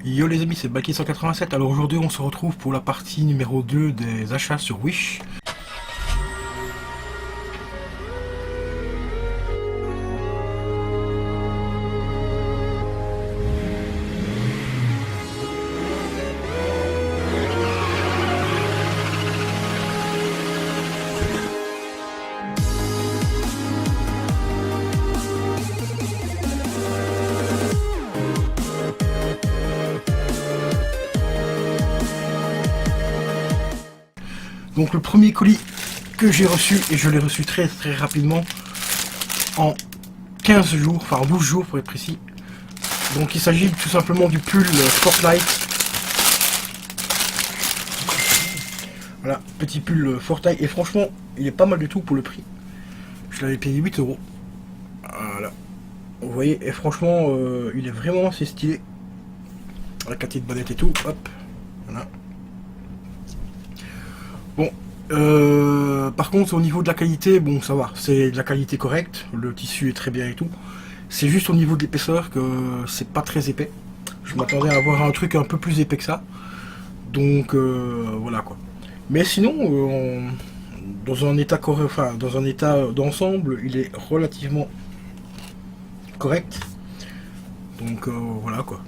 Yo les amis, c'est Baki187. Alors aujourd'hui on se retrouve pour la partie numéro 2 des achats sur Wish. Donc le premier colis que j'ai reçu, et je l'ai reçu très rapidement, en 15 jours, enfin 12 jours pour être précis. Donc il s'agit tout simplement du pull Fortnite. Voilà, petit pull Fortnite, et franchement il est pas mal du tout pour le prix. Je l'avais payé 8 euros. Voilà, vous voyez, et franchement il est vraiment assez stylé. Avec la petite bonnette et tout, hop, voilà. Bon, par contre au niveau de la qualité, bon ça va, c'est de la qualité correcte, le tissu est très bien et tout. C'est juste au niveau de l'épaisseur que c'est pas très épais. Je m'attendais à avoir un truc un peu plus épais que ça. Donc voilà quoi. Mais sinon, dans un état correct, enfin dans un état d'ensemble, il est relativement correct. Donc voilà quoi.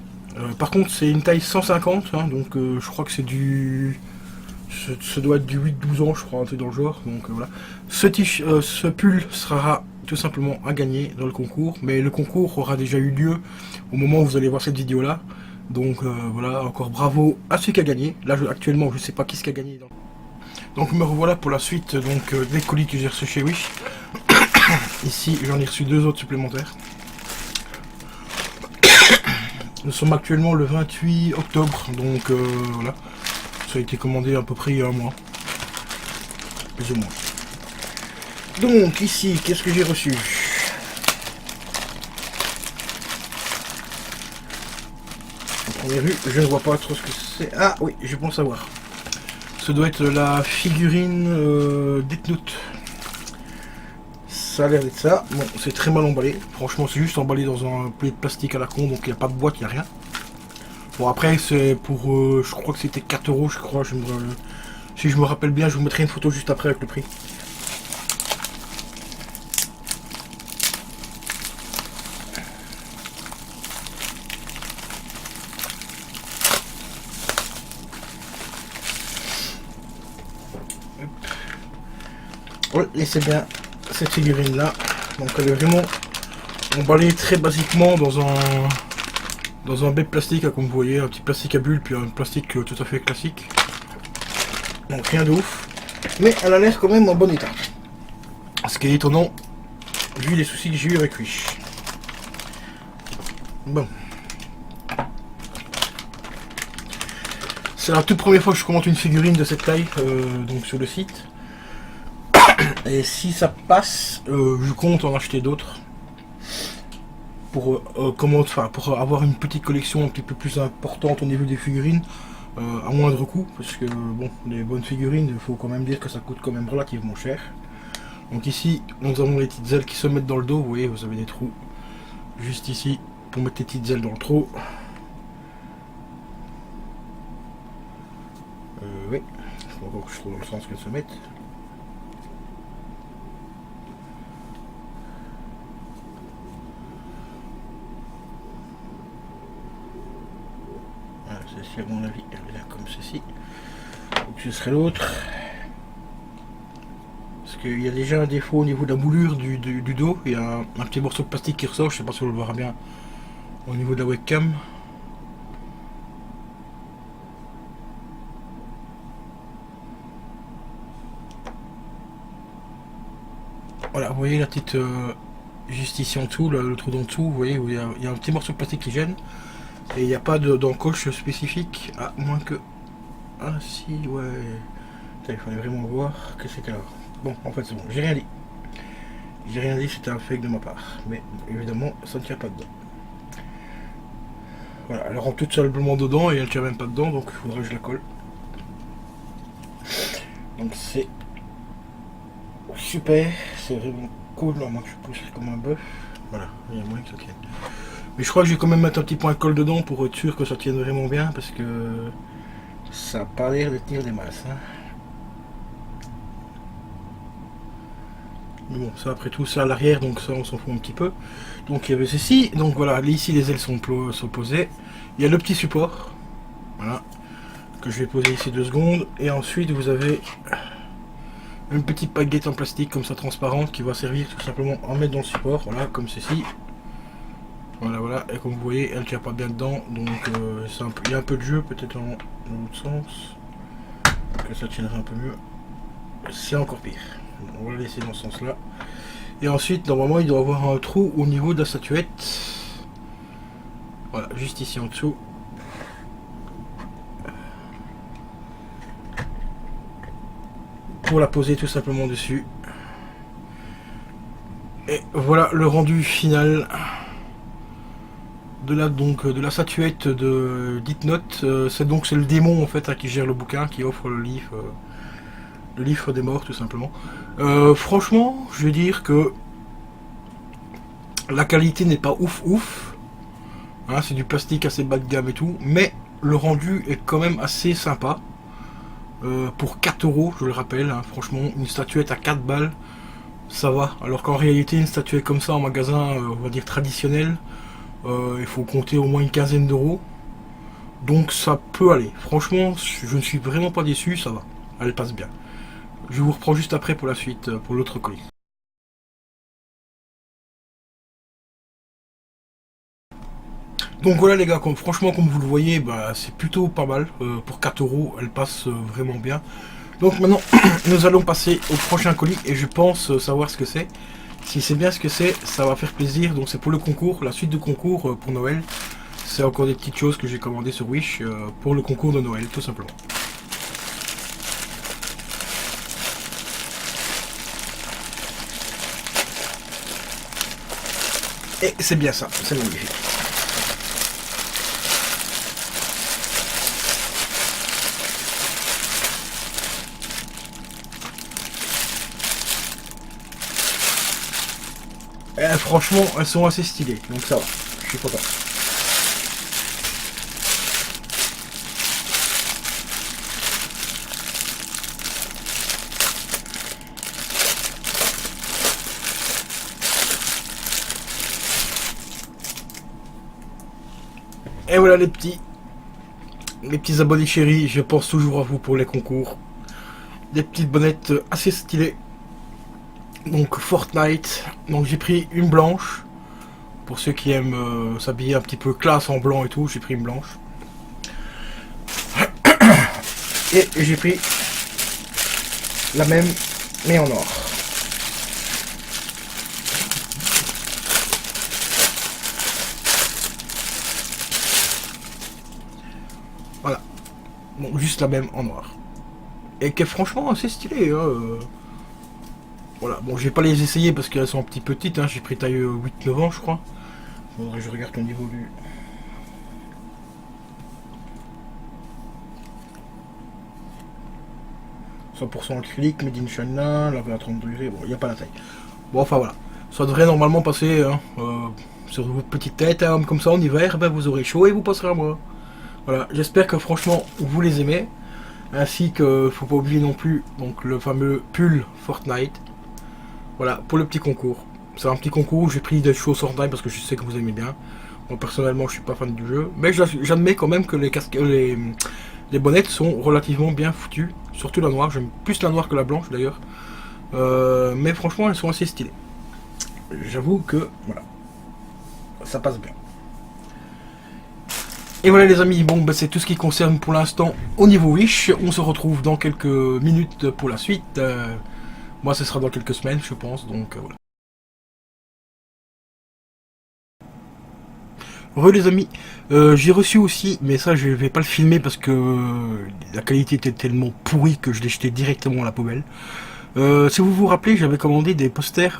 Par contre c'est une taille 150, hein, donc je crois que c'est du... Ce doit être du 8-12 ans, je crois, un truc dans le genre. Donc voilà. Ce pull sera tout simplement à gagner dans le concours. Mais le concours aura déjà eu lieu au moment où vous allez voir cette vidéo là. Donc voilà, encore bravo à celui qui a gagné. Là actuellement je sais pas qui ce qui a gagné. Donc me revoilà pour la suite donc, des colis que j'ai reçus chez Wish. Ici j'en ai reçu 2 autres supplémentaires. Nous sommes actuellement le 28 octobre. Donc voilà. Ça a été commandé à peu près il y a un mois. Plus ou moins. Donc ici, qu'est-ce que j'ai reçu? En première vue, je ne vois pas trop ce que c'est. Ah oui, je pense savoir. Ça doit être la figurine Death Note. Ça a l'air d'être ça. Bon, c'est très mal emballé. Franchement, c'est juste emballé dans un plat de plastique à la con, donc il n'y a pas de boîte, il n'y a rien. Bon après c'est pour, je crois que c'était 4 euros, je crois, si je me rappelle bien, je vous mettrai une photo juste après avec le prix. Ouais, et c'est bien cette figurine là, donc elle est vraiment emballée très basiquement dans un bec plastique, comme vous voyez, un petit plastique à bulles, puis un plastique tout à fait classique. Donc rien de ouf. Mais elle a l'air quand même en bon état. Ce qui est étonnant, vu les soucis que j'ai eu avec Wish. Bon. C'est la toute première fois que je commande une figurine de cette taille donc sur le site. Et si ça passe, je compte en acheter d'autres. Pour pour avoir une petite collection un petit peu plus importante au niveau des figurines à moindre coût, parce que bon, les bonnes figurines, il faut quand même dire que ça coûte quand même relativement cher. Donc ici nous avons les petites ailes qui se mettent dans le dos, vous voyez, vous avez des trous juste ici pour mettre les petites ailes dans le trou. Oui, il faut encore que je trouve dans le sens qu'elles se mettent. Ceci, à mon avis, elle vient comme ceci. Donc ce serait l'autre. Parce qu'il y a déjà un défaut au niveau de la moulure du dos. Il y a un petit morceau de plastique qui ressort. Je sais pas si on le verra bien au niveau de la webcam. Voilà, vous voyez la petite... juste ici en dessous, le trou d'en dessous, vous voyez, il y a un petit morceau de plastique qui gêne. Et il n'y a pas d'encoche spécifique, à moins que... Ah si, ouais... Il fallait vraiment voir que c'était là. Bon, en fait c'est bon, j'ai rien dit. J'ai rien dit, c'était un fake de ma part. Mais évidemment, ça ne tient pas dedans. Voilà, elle rentre toute simplement dedans et elle ne tient même pas dedans, donc il faudrait que je la colle. Donc c'est... super, c'est vraiment cool, à moins que je pousse comme un bœuf. Voilà, il y a moyen que ça tienne. Mais je crois que je vais quand même mettre un petit point de colle dedans pour être sûr que ça tienne vraiment bien, parce que ça n'a pas l'air de tenir des masses. Hein. Mais bon, ça après tout, c'est à l'arrière, donc ça on s'en fout un petit peu. Donc il y avait ceci, donc voilà, ici les ailes sont posées. Il y a le petit support, voilà, que je vais poser ici 2 secondes. Et ensuite vous avez une petite baguette en plastique comme ça transparente qui va servir tout simplement à mettre dans le support, voilà, comme ceci. Voilà, voilà, et comme vous voyez, elle ne tient pas bien dedans, donc il y a un peu de jeu, peut-être dans l'autre sens, que ça tiendra un peu mieux. C'est encore pire. On va le laisser dans ce sens-là. Et ensuite, normalement, il doit avoir un trou au niveau de la statuette. Voilà, juste ici en dessous. Pour la poser tout simplement dessus. Et voilà le rendu final de la statuette de Death Note. C'est le démon en fait qui gère le bouquin, qui offre le livre des morts tout simplement. Franchement, je vais dire que la qualité n'est pas ouf. Hein, c'est du plastique assez bas de gamme et tout, mais le rendu est quand même assez sympa. Pour 4 euros, je le rappelle, hein, franchement, une statuette à 4 balles, ça va. Alors qu'en réalité, une statuette comme ça en magasin, on va dire traditionnel, il faut compter au moins une quinzaine d'euros. Donc ça peut aller. Franchement, je ne suis vraiment pas déçu, ça va. Elle passe bien. Je vous reprends juste après pour la suite, pour l'autre colis. Donc voilà les gars, franchement comme vous le voyez, bah, c'est plutôt pas mal. Pour 4 euros, elle passe vraiment bien. Donc maintenant, nous allons passer au prochain colis et je pense savoir ce que c'est. Si c'est bien ce que c'est, ça va faire plaisir. Donc c'est pour le concours, la suite de concours pour Noël. C'est encore des petites choses que j'ai commandées sur Wish pour le concours de Noël, tout simplement. Et c'est bien ça, c'est magnifique. Et franchement, elles sont assez stylées, donc ça va, je suis content. Et voilà les petits abonnés chéris, je pense toujours à vous pour les concours. Des petites bonnettes assez stylées. Donc Fortnite, donc j'ai pris une blanche. Pour ceux qui aiment s'habiller un petit peu classe en blanc et tout, j'ai pris une blanche. Et j'ai pris la même, mais en or. Voilà. Donc juste la même en noir. Et qui est franchement assez stylé. Hein. Voilà. Bon, je vais pas les essayer parce qu'elles sont un petit petites. Hein. J'ai pris taille 8-9 ans, je crois. Faudrait que je regarde au niveau du... « 100% acrylique, made in China, lavé à 30 degrés. » Bon, il n'y a pas la taille. Bon, enfin voilà. Ça devrait normalement passer hein, sur votre petite tête. Hein, comme ça, en hiver, ben, vous aurez chaud et vous passerez à moi. Voilà. J'espère que franchement, vous les aimez. Ainsi que, faut pas oublier non plus, donc le fameux pull Fortnite. Voilà, pour le petit concours. C'est un petit concours où j'ai pris des choses Fortnite parce que je sais que vous aimez bien. Moi, personnellement, je suis pas fan du jeu. Mais j'admets quand même que les casques... Les bonnettes sont relativement bien foutues, surtout la noire, j'aime plus la noire que la blanche d'ailleurs. Mais franchement elles sont assez stylées. J'avoue que voilà, ça passe bien. Et voilà les amis, bon bah, c'est tout ce qui concerne pour l'instant au niveau Wish. On se retrouve dans quelques minutes pour la suite. Moi ce sera dans quelques semaines je pense, donc voilà. Re les amis, j'ai reçu aussi, mais ça je vais pas le filmer parce que la qualité était tellement pourrie que je l'ai jeté directement à la poubelle. Si vous vous rappelez, j'avais commandé des posters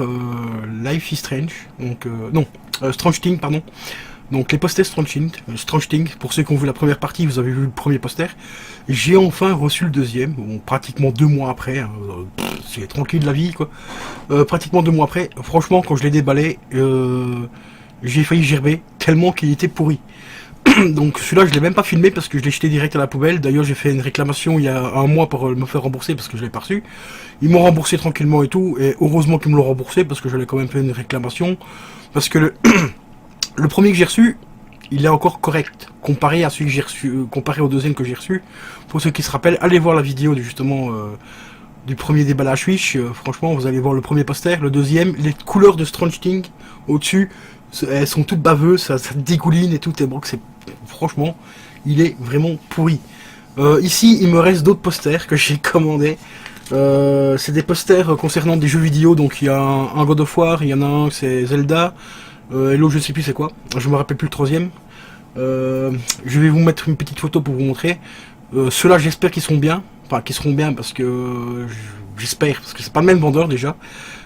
Life is Strange, donc non, Strange Thing pardon. Donc les posters Strange Thing, pour ceux qui ont vu la première partie, vous avez vu le premier poster. J'ai enfin reçu le deuxième, bon, pratiquement 2 mois après, hein, c'est tranquille de la vie quoi. Pratiquement 2 mois après, franchement quand je l'ai déballé, j'ai failli gerber tellement qu'il était pourri. Donc celui-là je l'ai même pas filmé parce que je l'ai jeté direct à la poubelle. D'ailleurs j'ai fait une réclamation il y a un mois pour me faire rembourser parce que je l'ai pas reçu. Ils m'ont remboursé tranquillement et tout, et heureusement qu'ils me l'ont remboursé parce que j'allais quand même fait une réclamation. Parce que le premier que j'ai reçu, il est encore correct comparé à celui que j'ai reçu, comparé au deuxième que j'ai reçu. Pour ceux qui se rappellent, allez voir la vidéo justement du premier déballage Wish. Franchement, vous allez voir le premier poster, le deuxième, les couleurs de Strange Thing au-dessus, elles sont toutes baveuses, ça dégouline et tout. Et bon, franchement, il est vraiment pourri. Ici, il me reste d'autres posters que j'ai commandés. C'est des posters concernant des jeux vidéo. Donc il y a un God of War, il y en a un c'est Zelda. Et l'autre je sais plus c'est quoi, je me rappelle plus le troisième. Je vais vous mettre une petite photo pour vous montrer. Ceux-là j'espère qu'ils seront bien, enfin qu'ils seront bien parce que j'espère, parce que c'est pas le même vendeur déjà,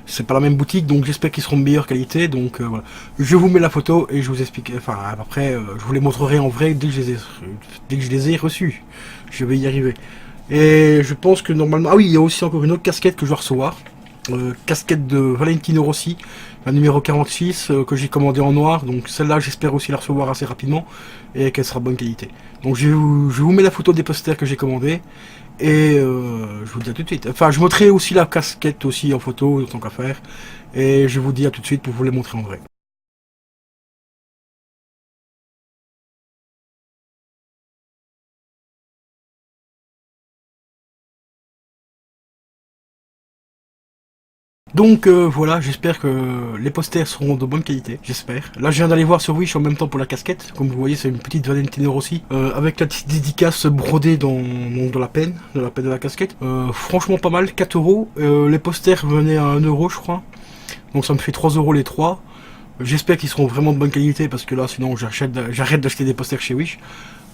c'est pas la même boutique, donc j'espère qu'ils seront de meilleure qualité. Donc voilà, je vous mets la photo et je vous explique, enfin après je vous les montrerai en vrai dès que je les ai reçus. Je vais y arriver. Et je pense que normalement, ah oui, il y a aussi encore une autre casquette que je dois recevoir. Casquette de Valentino Rossi, la numéro 46 que j'ai commandé en noir. Donc celle-là j'espère aussi la recevoir assez rapidement et qu'elle sera bonne qualité. Donc je vous mets la photo des posters que j'ai commandés et je vous dis à tout de suite. Enfin je montrerai aussi la casquette aussi en photo tant qu'à faire et je vous dis à tout de suite pour vous les montrer en vrai. Donc voilà, j'espère que les posters seront de bonne qualité, j'espère. Là je viens d'aller voir sur Wish en même temps pour la casquette. Comme vous voyez c'est une petite Valentino Rossi avec la petite dédicace brodée dans la peine de la casquette. Franchement pas mal, 4 euros. Les posters venaient à 1 euro je crois. Donc ça me fait 3 euros les 3. J'espère qu'ils seront vraiment de bonne qualité parce que là sinon j'arrête d'acheter des posters chez Wish.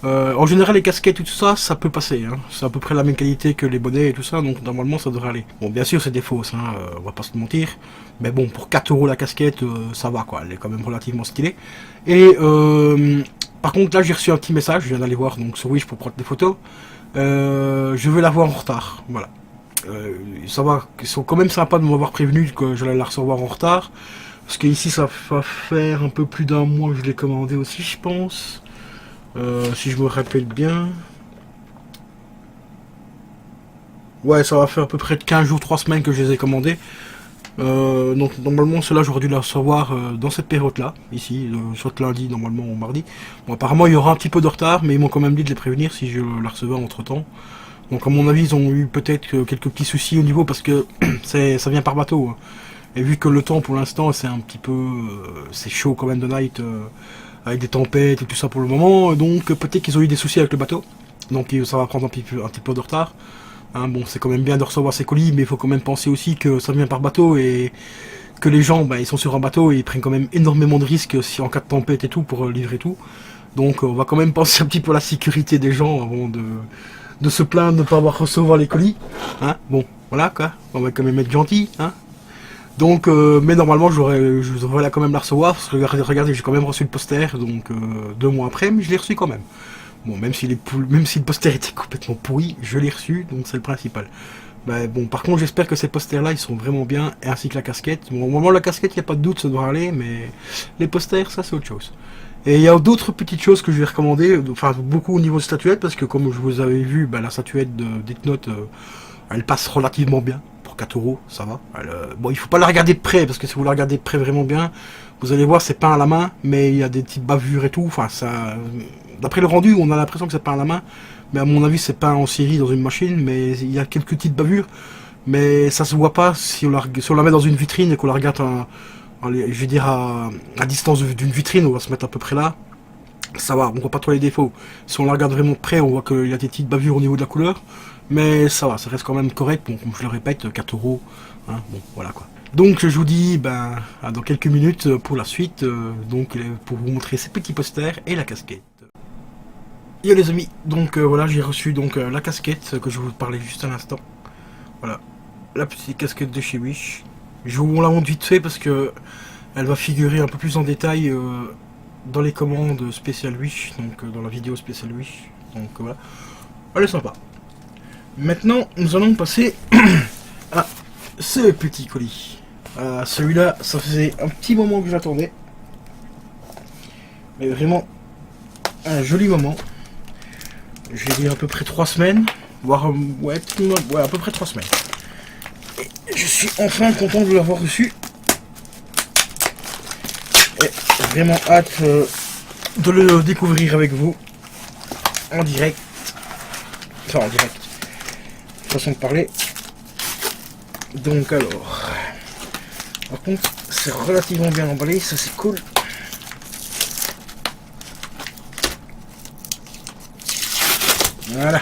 En général les casquettes et tout ça, ça peut passer, hein. C'est à peu près la même qualité que les bonnets et tout ça, donc normalement ça devrait aller. Bon bien sûr c'est des fausses, hein, on va pas se mentir, mais bon pour 4 euros la casquette, ça va quoi, elle est quand même relativement stylée. Et par contre là j'ai reçu un petit message, je viens d'aller voir donc sur Wish pour prendre des photos. Je vais la voir en retard, voilà. Ça va, ils sont quand même sympas de m'avoir prévenu que j'allais la recevoir en retard. Parce que ici ça va faire un peu plus d'un mois que je l'ai commandé aussi je pense. Si je me rappelle bien. Ouais, ça va faire à peu près de 15 jours, 3 semaines que je les ai commandés. Donc normalement ceux-là j'aurais dû les recevoir dans cette période-là, ici, soit lundi normalement ou mardi. Bon apparemment il y aura un petit peu de retard, mais ils m'ont quand même dit de les prévenir si je la recevais entre temps. Donc à mon avis ils ont eu peut-être quelques petits soucis au niveau parce que ça vient par bateau. Hein. Et vu que le temps pour l'instant c'est un petit peu... c'est chaud quand même de night. Avec des tempêtes et tout ça pour le moment, donc peut-être qu'ils ont eu des soucis avec le bateau, donc ça va prendre un petit peu de retard. Hein, bon, c'est quand même bien de recevoir ces colis, mais il faut quand même penser aussi que ça vient par bateau et que les gens, ils sont sur un bateau et ils prennent quand même énormément de risques si en cas de tempête et tout pour livrer tout. Donc on va quand même penser un petit peu à la sécurité des gens avant de se plaindre de ne pas avoir recevoir les colis. Hein, bon, voilà quoi, on va quand même être gentil. Hein. Donc, mais normalement, je devrais quand même la recevoir, parce que regardez, j'ai quand même reçu le poster, donc 2 mois après, mais je l'ai reçu quand même. Bon, même si le poster était complètement pourri, je l'ai reçu, donc c'est le principal. Bah, bon, par contre, j'espère que ces posters-là, ils sont vraiment bien, ainsi que la casquette. Bon, au moment de la casquette, il n'y a pas de doute, ça doit aller, mais les posters, ça c'est autre chose. Et il y a d'autres petites choses que je vais recommander, enfin beaucoup au niveau de statuette, parce que comme je vous avais vu, la statuette de Death Note, elle passe relativement bien. 4 euros, ça va. Bon, il faut pas la regarder de près, parce que si vous la regardez de près vraiment bien, vous allez voir, c'est peint à la main, mais il y a des petites bavures et tout. Enfin, ça, d'après le rendu, on a l'impression que c'est peint à la main, mais à mon avis, c'est peint en série dans une machine, mais il y a quelques petites bavures, mais ça se voit pas si on la met dans une vitrine et qu'on la regarde, je vais dire à distance d'une vitrine, on va se mettre à peu près là. Ça va, on voit pas trop les défauts. Si on la regarde vraiment de près, on voit qu'il y a des petites bavures au niveau de la couleur. Mais ça va, ça reste quand même correct. Bon, comme je le répète, 4 euros. Hein, bon, voilà quoi. Donc je vous dis dans quelques minutes pour la suite. Donc pour vous montrer ces petits posters et la casquette. Yo les amis, donc voilà, j'ai reçu donc la casquette que je vous parlais juste à l'instant. Voilà, la petite casquette de chez Wish. Je vous la montre vite fait parce que elle va figurer un peu plus en détail dans les commandes spéciales Wish, donc dans la vidéo spéciale Wish. Donc voilà, elle est sympa. Maintenant, nous allons passer à ce petit colis. Celui-là, ça faisait un petit moment que j'attendais. Mais vraiment, un joli moment. J'ai dit à peu près 3 semaines, voire ouais, à peu près 3 semaines. Et je suis enfin content de l'avoir reçu. Et vraiment hâte de le découvrir avec vous en direct. Enfin en direct. Façon de parler. Donc alors. Par contre, c'est relativement bien emballé, ça c'est cool. Voilà.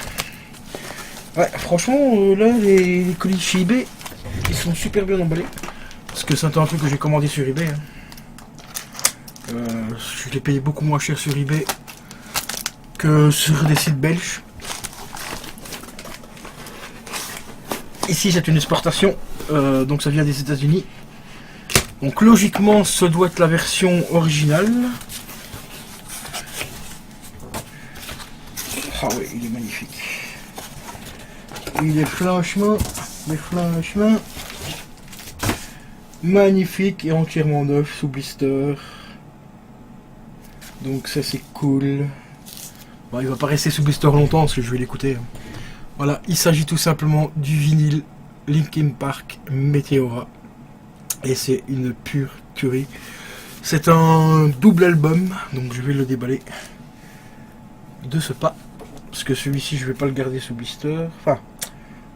Ouais, franchement, là, les colis chez eBay, ils sont super bien emballés. Parce que c'est un truc que j'ai commandé sur eBay. Hein. Je l'ai payé beaucoup moins cher sur eBay que sur des sites belges. Ici, c'est une exportation, donc ça vient des États-Unis. Donc logiquement, ce doit être la version originale. Ah oui, il est magnifique. Il est franchement magnifique et entièrement neuf sous blister. Donc ça c'est cool. Bon, il va pas rester sous blister longtemps parce que je vais l'écouter. Voilà, il s'agit tout simplement du vinyle Linkin Park Meteora. Et c'est une pure tuerie. C'est un double album, donc je vais le déballer de ce pas. Parce que celui-ci, je vais pas le garder sous blister. Enfin,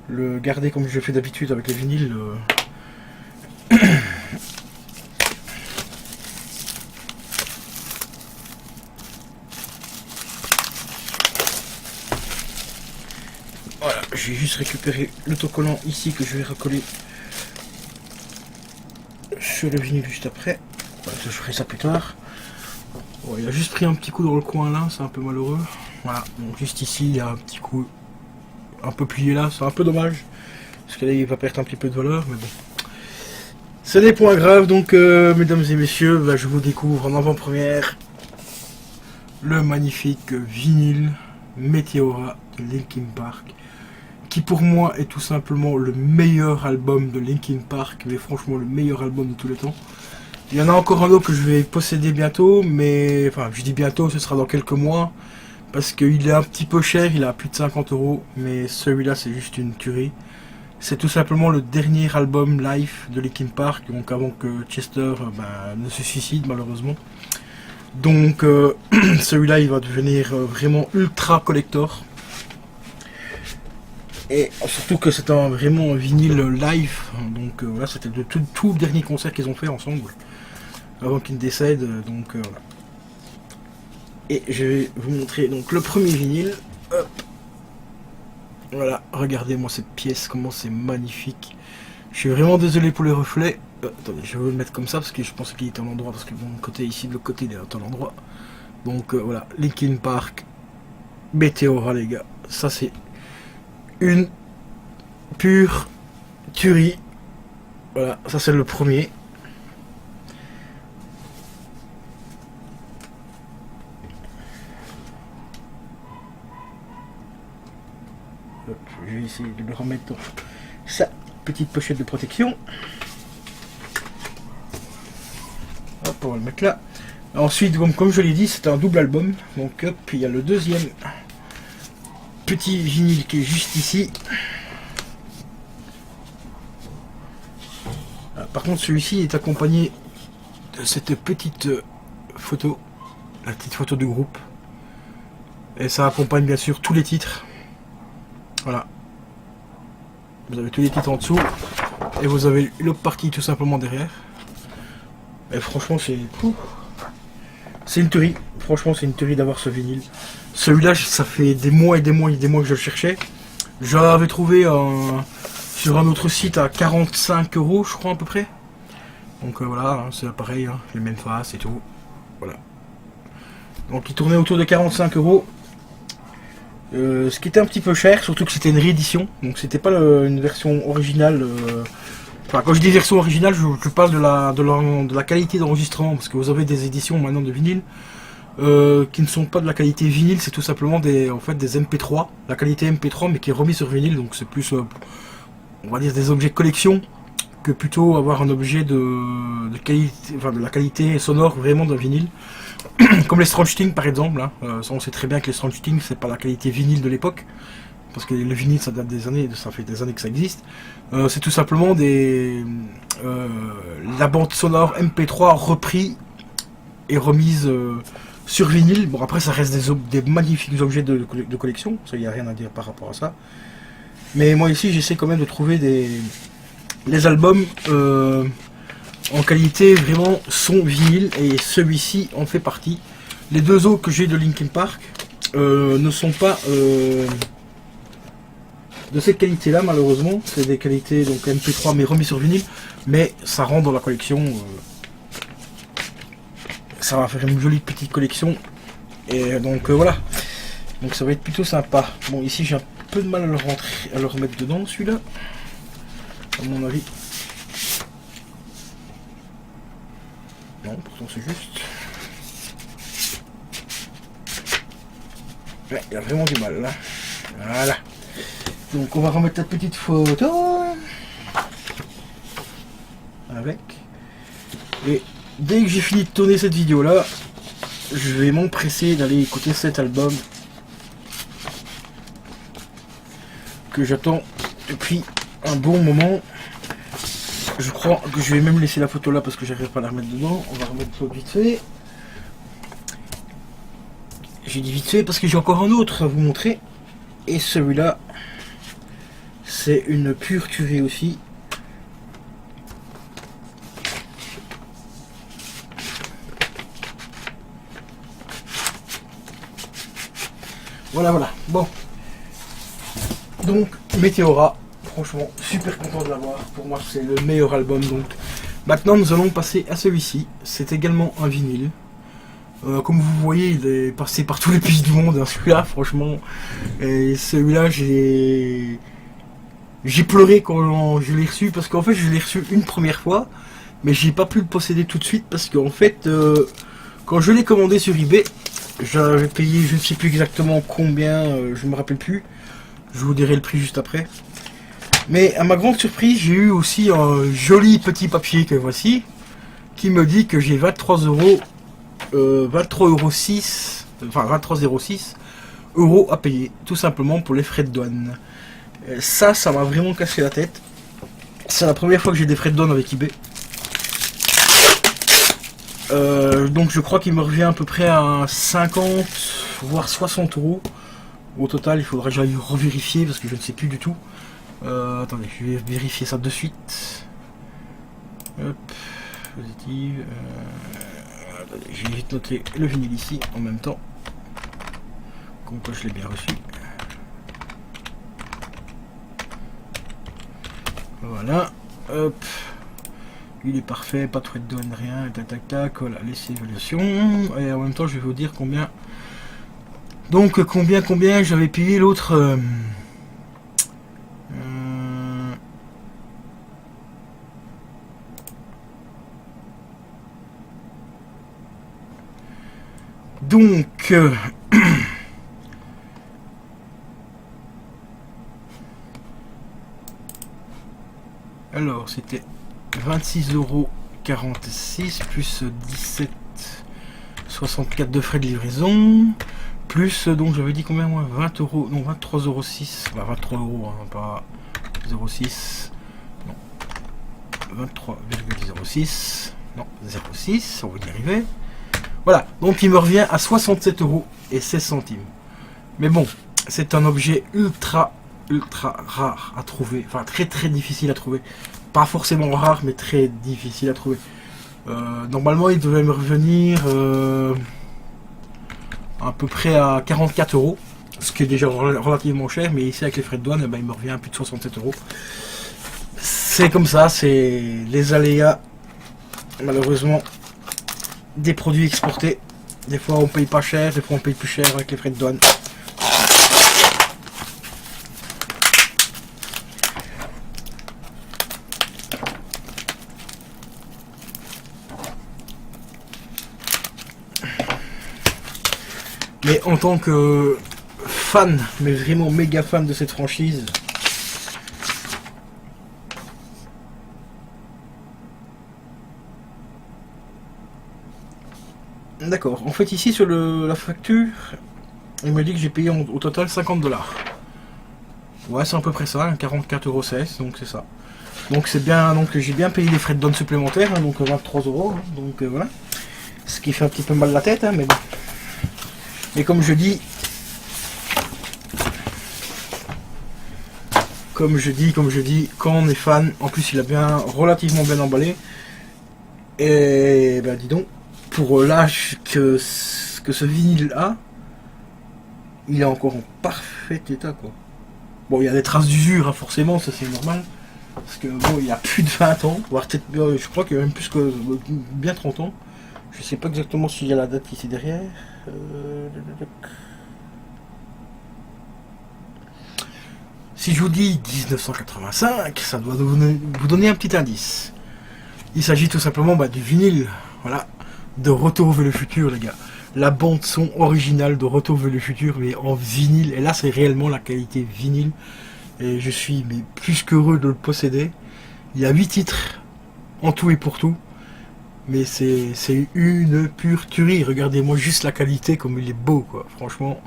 le garder comme je fais d'habitude avec les vinyles. Voilà, j'ai juste récupéré l'autocollant ici que je vais recoller sur le vinyle juste après. Voilà, je ferai ça plus tard. Bon, il a juste pris un petit coup dans le coin là, c'est un peu malheureux. Voilà, donc juste ici, il y a un petit coup un peu plié là, c'est un peu dommage. Parce que là, il va perdre un petit peu de valeur, mais bon. Ce n'est point grave, donc mesdames et messieurs, bah, je vous découvre en avant-première le magnifique vinyle Meteora de Linkin Park, qui pour moi est tout simplement le meilleur album de Linkin Park, mais franchement le meilleur album de tous les temps. Il y en a encore un autre que je vais posséder bientôt, mais enfin je dis bientôt, ce sera dans quelques mois, parce qu'il est un petit peu cher, il a plus de 50 €, mais celui-là c'est juste une tuerie. C'est tout simplement le dernier album live de Linkin Park, donc avant que Chester ne se suicide malheureusement. Donc celui-là il va devenir vraiment ultra collector. Et surtout que c'est vraiment un vinyle live, donc voilà, c'était le tout dernier concert qu'ils ont fait ensemble, avant qu'il décède, donc voilà. Et je vais vous montrer donc le premier vinyle. Hop. Voilà, regardez-moi cette pièce, comment c'est magnifique. Je suis vraiment désolé pour les reflets. Attendez, je vais vous le mettre comme ça parce que je pense qu'il est à l'endroit, parce que bon, côté ici, de l'autre côté, il est à l'endroit. Donc voilà, Linkin Park, Meteora les gars, ça c'est une pure tuerie. Voilà, ça c'est le premier. Hop, je vais essayer de le remettre dans sa petite pochette de protection. Hop, on va le mettre là. Ensuite, comme je l'ai dit, c'est un double album. Donc hop, il y a le deuxième petit vinyle qui est juste ici. Par contre, celui-ci est accompagné de cette petite photo, la petite photo du groupe. Et ça accompagne bien sûr tous les titres. Voilà. Vous avez tous les titres en dessous. Et vous avez l'autre partie tout simplement derrière. Et franchement, c'est une tuerie. Franchement, c'est une tuerie d'avoir ce vinyle. Celui-là, ça fait des mois et des mois et des mois que je le cherchais. Je l'avais trouvé sur un autre site à 45 €, je crois, à peu près. Donc voilà, hein, c'est pareil, hein, les mêmes faces et tout. Voilà. Donc il tournait autour de 45 €. Ce qui était un petit peu cher, surtout que c'était une réédition. Donc c'était pas une version originale. Enfin, quand je dis version originale, je parle de la qualité d'enregistrement. Parce que vous avez des éditions maintenant de vinyle qui ne sont pas de la qualité vinyle, c'est tout simplement des MP3. La qualité MP3 mais qui est remis sur vinyle. Donc c'est plus, on va dire, des objets de collection que plutôt avoir un objet de qualité, enfin de la qualité sonore vraiment d'un vinyle. Comme les Strange Things par exemple, hein. Ça, on sait très bien que les Strange Things c'est pas la qualité vinyle de l'époque, parce que le vinyle ça date des années, ça fait des années que ça existe. C'est tout simplement la bande sonore MP3 repris et remise sur vinyle. Bon après ça reste des magnifiques objets de collection, ça y a rien à dire par rapport à ça. Mais moi ici j'essaie quand même de trouver les albums en qualité vraiment son vinyle, et celui-ci en fait partie. Les deux autres que j'ai de Linkin Park ne sont pas de cette qualité là malheureusement, c'est des qualités donc MP3 mais remis sur vinyle, mais ça rentre dans la collection, ça va faire une jolie petite collection, et donc voilà, donc ça va être plutôt sympa. Bon ici j'ai un peu de mal à le remettre dedans celui-là, à mon avis. Non, pourtant c'est juste. Ouais, il a vraiment du mal là. Voilà. Donc on va remettre la petite photo. Avec. Et dès que j'ai fini de tourner cette vidéo là, je vais m'empresser d'aller écouter cet album que j'attends depuis un bon moment. Je crois que je vais même laisser la photo là parce que j'arrive pas à la remettre dedans. On va remettre l'autre vite fait. J'ai dit vite fait parce que j'ai encore un autre à vous montrer. Et celui-là, c'est une pure tuerie aussi. Voilà, voilà. Bon. Donc, Meteora. Franchement, super content de l'avoir. Pour moi, c'est le meilleur album. Donc, maintenant, nous allons passer à celui-ci. C'est également un vinyle. Comme vous voyez, il est passé par tous les pays du monde, hein, celui-là, franchement. Et celui-là, j'ai pleuré quand je l'ai reçu, parce qu'en fait, je l'ai reçu une première fois, mais j'ai pas pu le posséder tout de suite, parce qu'en fait, quand je l'ai commandé sur eBay, j'avais payé, je ne sais plus exactement combien, je me rappelle plus. Je vous dirai le prix juste après. Mais à ma grande surprise, j'ai eu aussi un joli petit papier que voici, qui me dit que j'ai 23,06 euros à payer, tout simplement pour les frais de douane. Ça m'a vraiment cassé la tête. C'est la première fois que j'ai des frais de douane avec eBay. Donc je crois qu'il me revient à peu près à 50 voire 60 euros. Au total, il faudra que j'aille revérifier parce que je ne sais plus du tout. Attendez, je vais vérifier ça de suite. Hop, positive. Je vais vite noter le vinyle ici en même temps. Comme quoi je l'ai bien reçu. Voilà. Hop. Il est parfait, pas de frais de douane, rien. Tac tac tac. Voilà, laissez évaluation. Et en même temps je vais vous dire combien. Donc combien j'avais payé l'autre. Donc, alors c'était 26,46 € plus 17,64 de frais de livraison, plus donc j'avais dit combien moi, 20 €, non 23,06 €, bah 23 €, hein, pas 0,6, non 23,06, non 0,6, on va y arriver. Voilà, donc il me revient à 67,16 €. Mais bon, c'est un objet ultra rare à trouver, enfin très difficile à trouver. Pas forcément rare, mais très difficile à trouver. Normalement, il devait me revenir à peu près à 44 €, ce qui est déjà relativement cher, mais ici avec les frais de douane, il me revient à plus de 67 €. C'est comme ça, c'est les aléas, malheureusement, des produits exportés. Des fois on paye pas cher, des fois on paye plus cher avec les frais de douane. Mais en tant que fan, mais vraiment méga fan de cette franchise, D'accord. En fait, ici sur la facture, il me dit que j'ai payé au total 50$. Ouais, c'est à peu près ça, hein, 44,16€, donc c'est ça. Donc c'est bien, donc j'ai bien payé les frais de douane supplémentaires, hein, donc 23€, hein, donc voilà. Ce qui fait un petit peu mal la tête, hein, mais bon. Et comme je dis, quand on est fan, en plus il a bien relativement bien emballé. Et ben dis donc, pour l'âge que ce vinyle a, il est encore en parfait état quoi. Bon, il y a des traces d'usure, hein, forcément, ça c'est normal. Parce que bon, il y a plus de 20 ans, voire peut-être, je crois qu'il y a même plus que bien 30 ans. Je sais pas exactement s'il y a la date ici derrière. Si je vous dis 1985, ça doit vous donner un petit indice. Il s'agit tout simplement du vinyle, voilà, de Retour vers le futur, les gars. La bande son originale de Retour vers le futur, mais en vinyle. Et là, c'est réellement la qualité vinyle. Et je suis plus qu'heureux de le posséder. Il y a 8 titres en tout et pour tout. Mais c'est une pure tuerie. Regardez-moi juste la qualité, comme il est beau, quoi. Franchement,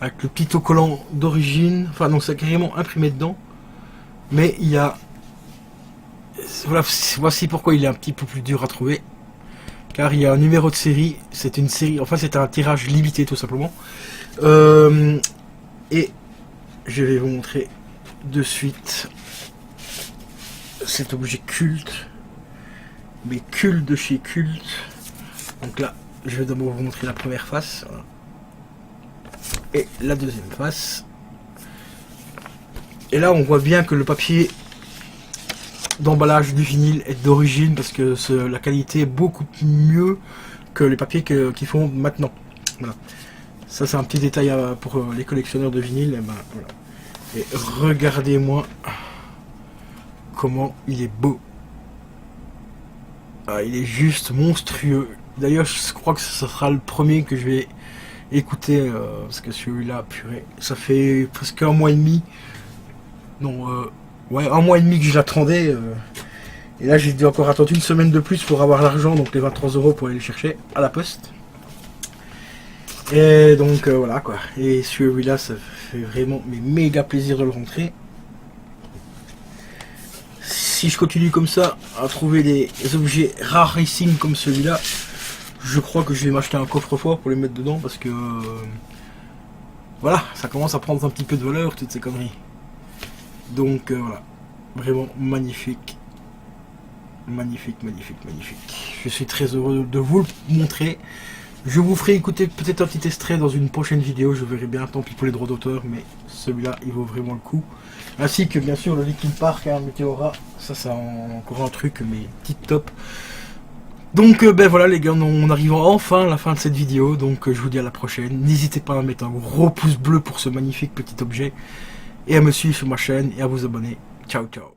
avec le petit autocollant d'origine. Enfin, non, c'est carrément imprimé dedans. Mais il y a... Voilà, voici pourquoi il est un petit peu plus dur à trouver. Car il y a un numéro de série. C'est une série... Enfin, c'est un tirage limité, tout simplement. Et je vais vous montrer de suite cet objet culte. Mais culte de chez culte. Donc là, je vais d'abord vous montrer la première face. Et la deuxième face. Et là, on voit bien que le papier d'emballage du vinyle est d'origine parce que la qualité est beaucoup mieux que les papiers qu'ils font maintenant. Voilà. Ça, c'est un petit détail pour les collectionneurs de vinyle. Et, voilà. Et regardez-moi comment il est beau. Ah, il est juste monstrueux. D'ailleurs, je crois que ce sera le premier que je vais écouter parce que celui-là, purée, ça fait presque un mois et demi. Non, ouais, un mois et demi que je l'attendais. Et là, j'ai dû encore attendre une semaine de plus pour avoir l'argent, donc les 23€ pour aller le chercher à la poste. Et donc voilà quoi. Et celui-là, ça fait vraiment méga plaisir de le rentrer. Si je continue comme ça à trouver des objets rarissimes comme celui-là, je crois que je vais m'acheter un coffre-fort pour les mettre dedans parce que voilà, ça commence à prendre un petit peu de valeur toutes ces conneries. Donc voilà, vraiment magnifique. Magnifique, magnifique, magnifique. Je suis très heureux de vous le montrer. Je vous ferai écouter peut-être un petit extrait dans une prochaine vidéo. Je verrai bien, tant pis pour les droits d'auteur, mais celui-là, il vaut vraiment le coup. Ainsi que bien sûr le Linkin Park, hein, Meteora. Ça, c'est encore un truc, mais tip top. Donc ben voilà les gars, on arrive enfin à la fin de cette vidéo. Donc je vous dis à la prochaine. N'hésitez pas à mettre un gros pouce bleu pour ce magnifique petit objet. Et à me suivre sur ma chaîne et à vous abonner. Ciao, ciao.